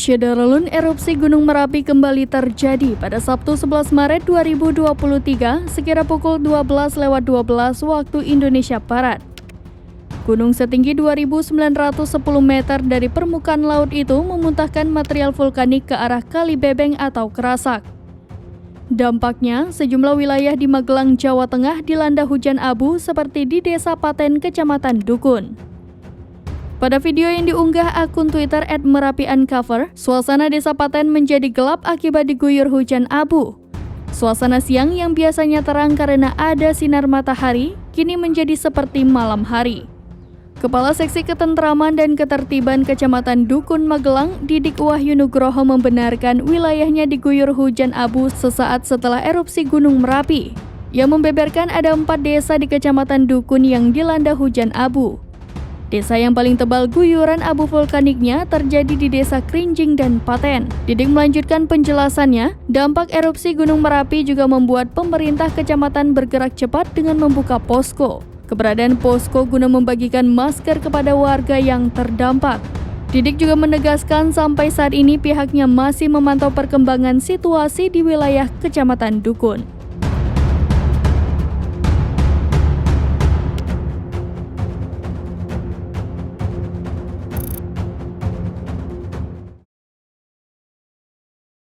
Syederlun erupsi Gunung Merapi kembali terjadi pada Sabtu 11 Maret 2023 sekira pukul 12:12 waktu Indonesia Barat. Gunung setinggi 2.910 meter dari permukaan laut itu memuntahkan material vulkanik ke arah Kali Bebeng atau Kerasak. Dampaknya, sejumlah wilayah di Magelang, Jawa Tengah dilanda hujan abu seperti di Desa Paten, Kecamatan Dukun. Pada video yang diunggah akun Twitter @merapiuncover, suasana Desa Paten menjadi gelap akibat diguyur hujan abu. Suasana siang yang biasanya terang karena ada sinar matahari, kini menjadi seperti malam hari. Kepala Seksi Ketentraman dan Ketertiban Kecamatan Dukun Magelang, Didik Wahyu Nugroho membenarkan wilayahnya diguyur hujan abu sesaat setelah erupsi Gunung Merapi. Ia membeberkan ada 4 desa di Kecamatan Dukun yang dilanda hujan abu. Desa yang paling tebal guyuran abu vulkaniknya terjadi di Desa Krinjing dan Paten. Didik melanjutkan penjelasannya, dampak erupsi Gunung Merapi juga membuat pemerintah kecamatan bergerak cepat dengan membuka posko. Keberadaan posko guna membagikan masker kepada warga yang terdampak. Didik juga menegaskan sampai saat ini pihaknya masih memantau perkembangan situasi di wilayah Kecamatan Dukun.